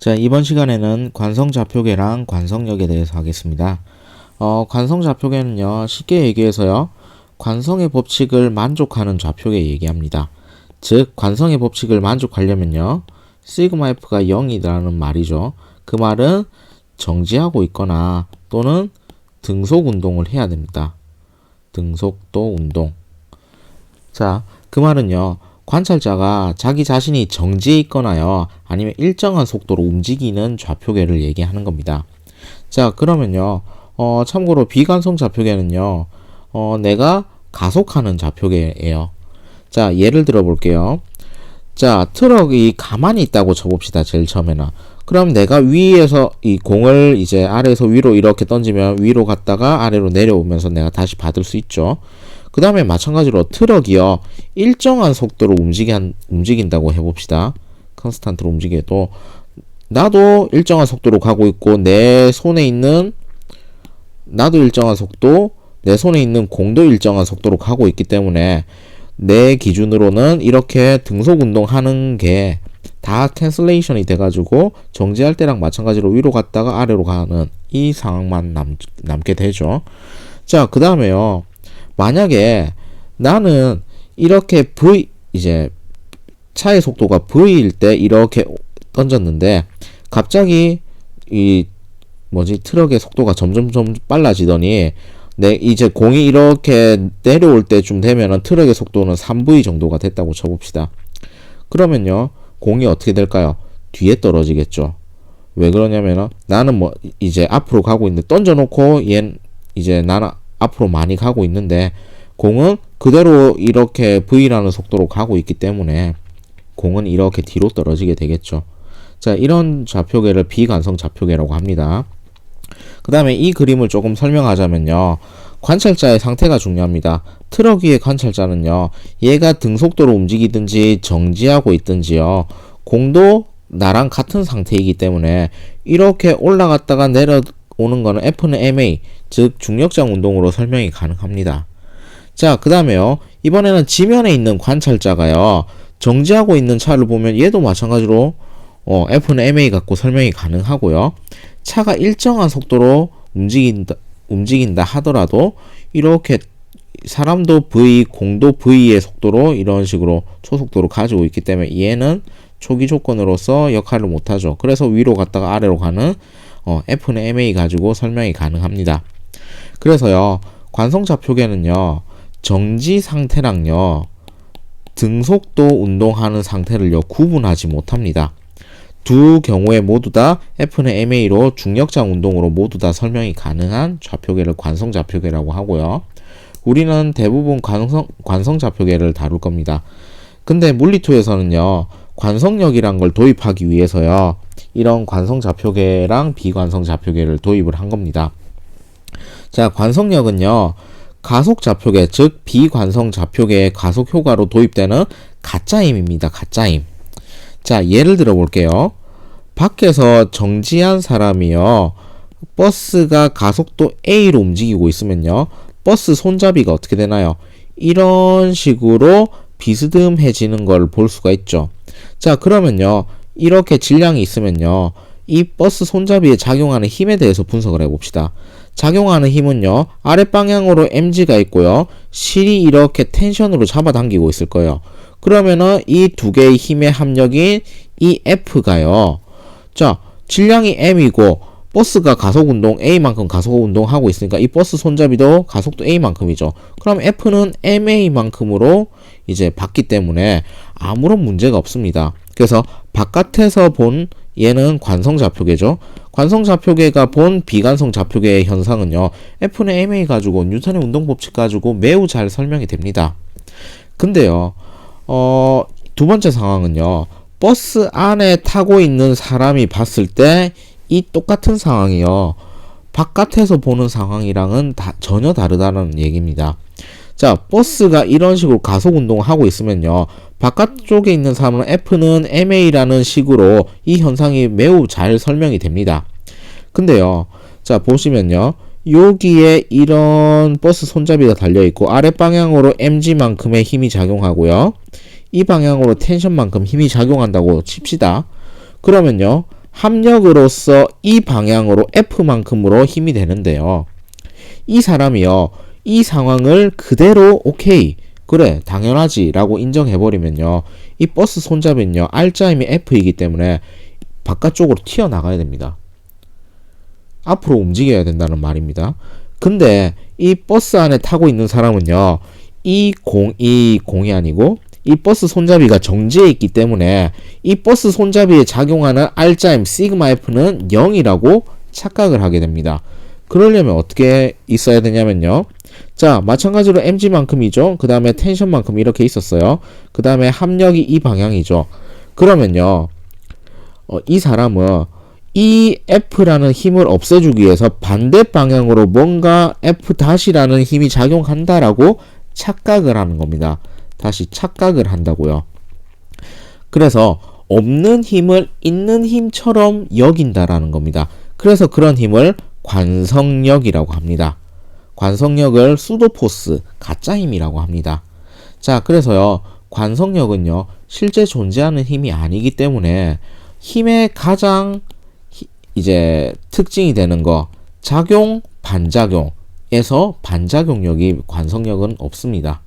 자, 이번 시간에는 관성좌표계랑 관성력에 대해서 하겠습니다. 관성좌표계는요, 쉽게 얘기해서요, 관성의 법칙을 만족하는 좌표계 얘기합니다. 즉, 관성의 법칙을 만족하려면요, 시그마 F가 0이라는 말이죠. 그 말은 정지하고 있거나 또는 등속 운동을 해야 됩니다. 등속도 운동. 자, 그 말은요, 관찰자가 자기 자신이 정지해 있거나요, 아니면 일정한 속도로 움직이는 좌표계를 얘기하는 겁니다. 자, 그러면요, 참고로 비관성 좌표계는요, 내가 가속하는 좌표계예요. 자, 예를 들어 볼게요. 자, 트럭이 가만히 있다고 쳐봅시다. 제일 처음에는. 그럼 내가 위에서 이 공을 이제 아래에서 위로 이렇게 던지면 위로 갔다가 아래로 내려오면서 내가 다시 받을 수 있죠. 그 다음에 마찬가지로 트럭이요, 일정한 속도로 움직인다고 해봅시다. 컨스탄트로 움직여도 나도 일정한 속도로 가고 있고 내 손에 있는 나도 일정한 속도, 내 손에 있는 공도 일정한 속도로 가고 있기 때문에 내 기준으로는 이렇게 등속 운동하는 게 다 캔슬레이션이 돼가지고 정지할 때랑 마찬가지로 위로 갔다가 아래로 가는 이 상황만 남게 되죠. 자, 그 다음에요, 만약에 나는 이렇게 이제 차의 속도가 V일 때 이렇게 던졌는데 갑자기 트럭의 속도가 점점 빨라지더니 이제 공이 이렇게 내려올 때쯤 되면은 트럭의 속도는 3V 정도가 됐다고 쳐봅시다. 그러면요, 공이 어떻게 될까요? 뒤에 떨어지겠죠. 왜 그러냐면은 나는 이제 앞으로 가고 있는데 던져놓고 이제 나는 앞으로 많이 가고 있는데 공은 그대로 이렇게 V라는 속도로 가고 있기 때문에 공은 이렇게 뒤로 떨어지게 되겠죠. 자, 이런 좌표계를 비관성 좌표계라고 합니다. 그 다음에 이 그림을 조금 설명하자면요, 관찰자의 상태가 중요합니다. 트럭 위의 관찰자는요, 얘가 등속도로 움직이든지 정지하고 있든지요, 공도 나랑 같은 상태이기 때문에 이렇게 올라갔다가 내려오는 거는 F는 ma, 즉 중력장 운동으로 설명이 가능합니다. 자, 그 다음에요, 이번에는 지면에 있는 관찰자가요, 정지하고 있는 차를 보면 얘도 마찬가지로 F는 ma 갖고 설명이 가능하고요, 차가 일정한 속도로 움직인다 하더라도 이렇게 사람도 V, 공도 V의 속도로 이런 식으로 초속도로 가지고 있기 때문에 얘는 초기 조건으로서 역할을 못하죠. 그래서 위로 갔다가 아래로 가는 F는 ma 가지고 설명이 가능합니다. 그래서요, 관성좌표계는요, 정지 상태랑요, 등속도 운동하는 상태를요, 구분하지 못합니다. 두 경우에 모두 다 F는 ma로 중력장 운동으로 모두 다 설명이 가능한 좌표계를 관성좌표계라고 하고요. 우리는 대부분 관성좌표계를 다룰 겁니다. 근데 물리2에서는요, 관성력이란 걸 도입하기 위해서요, 이런 관성좌표계랑 비관성좌표계를 도입을 한 겁니다. 자, 관성력은요, 가속좌표계, 즉 비관성좌표계의 가속효과로 도입되는 가짜힘입니다. 가짜힘. 자, 예를 들어 볼게요. 밖에서 정지한 사람이요, 버스가 가속도 A로 움직이고 있으면요, 버스 손잡이가 어떻게 되나요? 이런 식으로 비스듬해지는 걸 볼 수가 있죠. 자, 그러면요, 이렇게 질량이 있으면요, 이 버스 손잡이에 작용하는 힘에 대해서 분석을 해봅시다. 작용하는 힘은요, 아랫방향으로 mg가 있고요, 실이 이렇게 텐션으로 잡아당기고 있을 거예요. 그러면은 이 두 개의 힘의 합력인 이 F가요, 자, 질량이 m이고 버스가 가속운동 A만큼 가속운동하고 있으니까 이 버스 손잡이도 가속도 A만큼이죠. 그럼 F는 ma만큼으로 이제 받기 때문에 아무런 문제가 없습니다. 그래서 바깥에서 본 얘는 관성좌표계죠. 관성좌표계가 본 비관성좌표계의 현상은요, F는 ma 가지고 뉴턴의 운동법칙 가지고 매우 잘 설명이 됩니다. 근데요, 두 번째 상황은요, 버스 안에 타고 있는 사람이 봤을 때 이 똑같은 상황이요, 바깥에서 보는 상황이랑은 전혀 다르다는 얘기입니다. 자, 버스가 이런 식으로 가속 운동을 하고 있으면요, 바깥쪽에 있는 사람은 F는 ma라는 식으로 이 현상이 매우 잘 설명이 됩니다. 근데요, 자, 보시면요, 여기에 이런 버스 손잡이가 달려있고 아랫방향으로 mg만큼의 힘이 작용하고요, 이 방향으로 텐션만큼 힘이 작용한다고 칩시다. 그러면요, 합력으로서 이 방향으로 F만큼으로 힘이 되는데요. 이 사람이요, 이 상황을 그대로 오케이, 그래, 당연하지 라고 인정해버리면요, 이 버스 손잡이는요, R자임이 F이기 때문에 바깥쪽으로 튀어나가야 됩니다. 앞으로 움직여야 된다는 말입니다. 근데 이 버스 안에 타고 있는 사람은요, 이 공이 아니고 이 버스 손잡이가 정지해 있기 때문에 이 버스 손잡이에 작용하는 R자임 시그마 F는 0이라고 착각을 하게 됩니다. 그러려면 어떻게 있어야 되냐면요, 자, 마찬가지로 mg만큼이죠. 그 다음에 텐션만큼 이렇게 있었어요. 그 다음에 합력이 이 방향이죠. 그러면요, 이 사람은 이 F라는 힘을 없애주기 위해서 반대 방향으로 뭔가 F-라는 힘이 작용한다라고 착각을 하는 겁니다. 다시 착각을 한다고요. 그래서 없는 힘을 있는 힘처럼 여긴다라는 겁니다. 그래서 그런 힘을 관성력이라고 합니다. 관성력을 수도포스, 가짜 힘이라고 합니다. 자, 그래서요, 관성력은요, 실제 존재하는 힘이 아니기 때문에 힘의 가장 이제 특징이 되는 거, 작용, 반작용에서 반작용력이 관성력은 없습니다.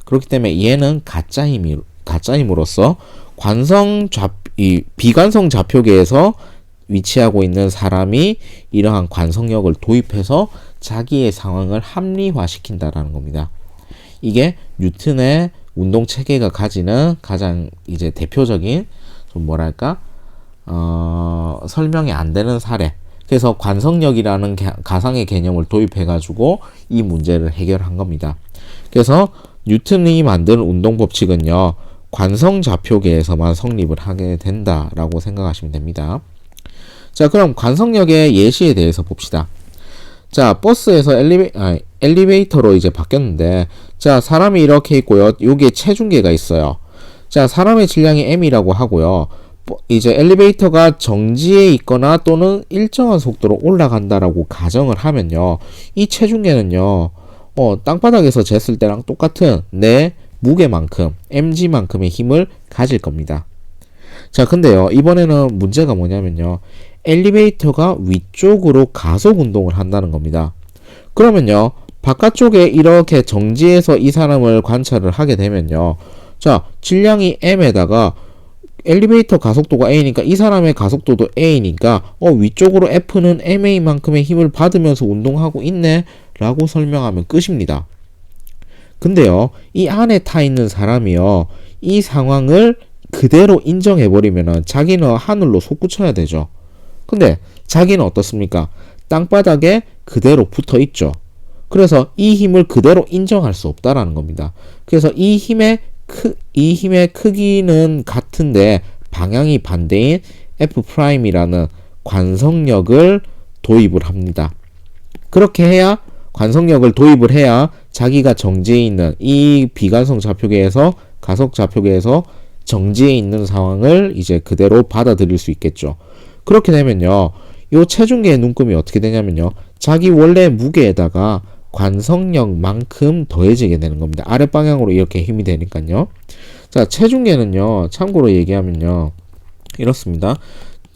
그렇기 때문에 얘는 가짜 힘으로서 비관성 좌표계에서 위치하고 있는 사람이 이러한 관성력을 도입해서 자기의 상황을 합리화시킨다라는 겁니다. 이게 뉴턴의 운동 체계가 가지는 가장 이제 대표적인 좀 뭐랄까 설명이 안 되는 사례. 그래서 관성력이라는 가상의 개념을 도입해 가지고 이 문제를 해결한 겁니다. 그래서 뉴턴이 만든 운동 법칙은요, 관성 좌표계에서만 성립을 하게 된다라고 생각하시면 됩니다. 자, 그럼 관성력의 예시에 대해서 봅시다. 자, 버스에서 엘리베이터로 이제 바뀌었는데, 자, 사람이 이렇게 있고요. 여기에 체중계가 있어요. 자, 사람의 질량이 m이라고 하고요. 이제 엘리베이터가 정지해 있거나 또는 일정한 속도로 올라간다라고 가정을 하면요, 이 체중계는요, 땅바닥에서 쟀을 때랑 똑같은 내 무게만큼, mg만큼의 힘을 가질 겁니다. 자, 근데요, 이번에는 문제가 뭐냐면요, 엘리베이터가 위쪽으로 가속 운동을 한다는 겁니다. 그러면요, 바깥쪽에 이렇게 정지해서 이 사람을 관찰을 하게 되면요, 자, 질량이 m에다가 엘리베이터 가속도가 a니까 이 사람의 가속도도 a니까 위쪽으로 F는 ma만큼의 힘을 받으면서 운동하고 있네 라고 설명하면 끝입니다. 근데요, 이 안에 타 있는 사람이요, 이 상황을 그대로 인정해버리면은 자기는 하늘로 솟구쳐야 되죠. 근데 자기는 어떻습니까? 땅바닥에 그대로 붙어 있죠. 그래서 이 힘을 그대로 인정할 수 없다라는 겁니다. 그래서 이 힘의 크기는 같은데 방향이 반대인 F'이라는 관성력을 도입을 합니다. 그렇게 해야, 관성력을 도입을 해야 자기가 정지해 있는 이 비관성 좌표계에서, 가속 좌표계에서 정지해 있는 상황을 이제 그대로 받아들일 수 있겠죠. 그렇게 되면요, 요 체중계의 눈금이 어떻게 되냐면요, 자기 원래 무게에다가 관성력만큼 더해지게 되는 겁니다. 아랫방향으로 이렇게 힘이 되니까요. 자, 체중계는요, 참고로 얘기하면요, 이렇습니다.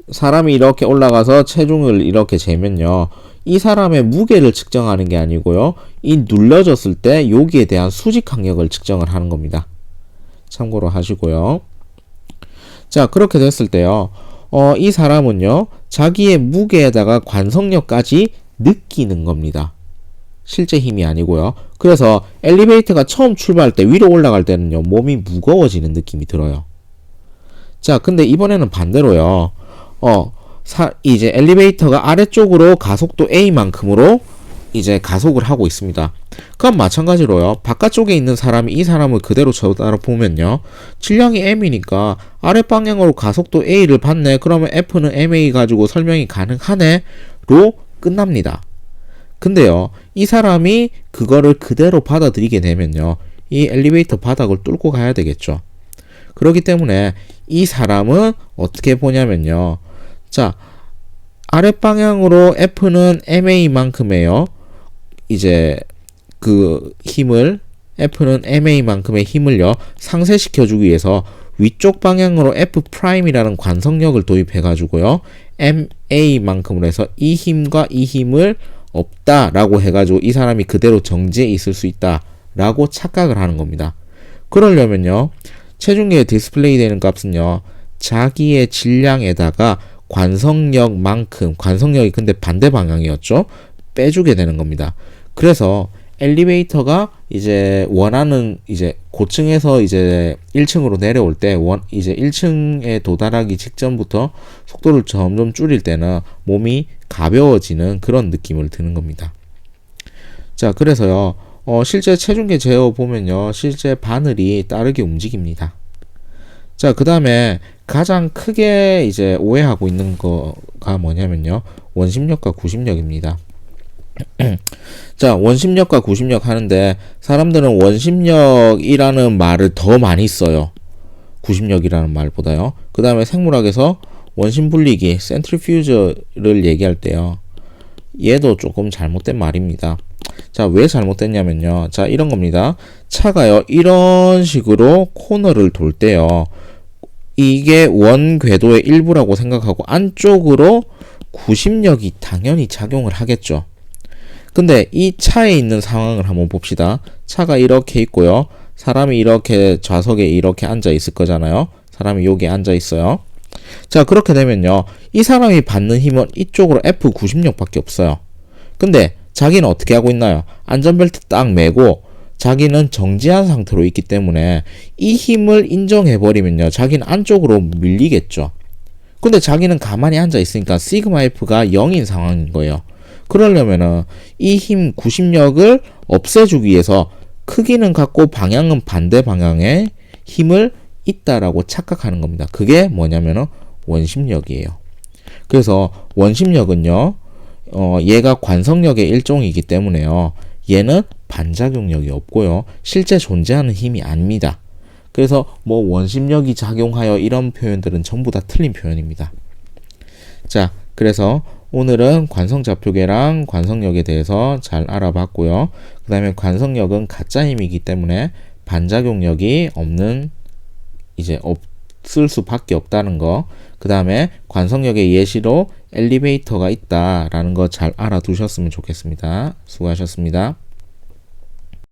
사람이 이렇게 올라가서 체중을 이렇게 재면요, 이 사람의 무게를 측정하는 게 아니고요, 이 눌러졌을 때 여기에 대한 수직 항력을 측정을 하는 겁니다. 참고로 하시고요. 자, 그렇게 됐을 때요, 이 사람은요, 자기의 무게에다가 관성력까지 느끼는 겁니다. 실제 힘이 아니고요. 그래서 엘리베이터가 처음 출발할 때, 위로 올라갈 때는요, 몸이 무거워지는 느낌이 들어요. 자, 근데 이번에는 반대로요. 이제 엘리베이터가 아래쪽으로 가속도 A만큼으로 이제 가속을 하고 있습니다. 그럼 마찬가지로요, 바깥쪽에 있는 사람이 이 사람을 그대로 쳐다보면요, 질량이 m이니까 아랫방향으로 가속도 A를 받네. 그러면 F는 ma 가지고 설명이 가능하네 로 끝납니다. 근데요, 이 사람이 그거를 그대로 받아들이게 되면요, 이 엘리베이터 바닥을 뚫고 가야 되겠죠. 그렇기 때문에 이 사람은 어떻게 보냐면요, 자, 아랫방향으로 F는 ma만큼에요, 이제 그 힘을, F는 ma만큼의 힘을요, 상쇄시켜주기 위해서 위쪽 방향으로 F'이라는 관성력을 도입해가지고요. MA만큼으로 해서 이 힘과 이 힘을 없다라고 해가지고 이 사람이 그대로 정지해 있을 수 있다라고 착각을 하는 겁니다. 그러려면요. 체중계에 디스플레이 되는 값은요. 자기의 질량에다가 관성력만큼, 관성력이 근데 반대 방향이었죠. 빼주게 되는 겁니다. 그래서 엘리베이터가 이제 원하는 이제 고층에서 이제 1층으로 내려올 때 이제 1층에 도달하기 직전부터 속도를 점점 줄일 때는 몸이 가벼워지는 그런 느낌을 드는 겁니다. 자, 그래서요. 실제 체중계 재어 보면요. 실제 바늘이 따르게 움직입니다. 자, 그 다음에 가장 크게 이제 오해하고 있는 거가 뭐냐면요. 원심력과 구심력입니다. 자, 원심력과 구심력 하는데 사람들은 원심력이라는 말을 더 많이 써요. 구심력이라는 말보다요. 그 다음에 생물학에서 원심분리기, 센트리퓨저를 얘기할 때요. 얘도 조금 잘못된 말입니다. 자, 왜 잘못됐냐면요. 자, 이런 겁니다. 차가요. 이런 식으로 코너를 돌 때요. 이게 원 궤도의 일부라고 생각하고 안쪽으로 구심력이 당연히 작용을 하겠죠. 근데 이 차에 있는 상황을 한번 봅시다. 차가 이렇게 있고요. 사람이 이렇게 좌석에 이렇게 앉아 있을 거잖아요. 사람이 여기 앉아 있어요. 자, 그렇게 되면요. 이 사람이 받는 힘은 이쪽으로 F 구심력밖에 없어요. 근데 자기는 어떻게 하고 있나요? 안전벨트 딱 매고 자기는 정지한 상태로 있기 때문에 이 힘을 인정해버리면요. 자기는 안쪽으로 밀리겠죠. 근데 자기는 가만히 앉아 있으니까 시그마 F가 0인 상황인 거예요. 그러려면은 이 힘 구심력을 없애주기 위해서 크기는 같고 방향은 반대 방향에 힘을 있다라고 착각하는 겁니다. 그게 뭐냐면은 원심력이에요. 그래서 원심력은요, 얘가 관성력의 일종이기 때문에요. 얘는 반작용력이 없고요. 실제 존재하는 힘이 아닙니다. 그래서 뭐 원심력이 작용하여 이런 표현들은 전부 다 틀린 표현입니다. 자, 그래서 오늘은 관성좌표계랑 관성력에 대해서 잘 알아봤고요. 그 다음에 관성력은 가짜 힘이기 때문에 반작용력이 없는, 이제 없을 수밖에 없다는 거. 그 다음에 관성력의 예시로 엘리베이터가 있다라는 거 잘 알아두셨으면 좋겠습니다. 수고하셨습니다.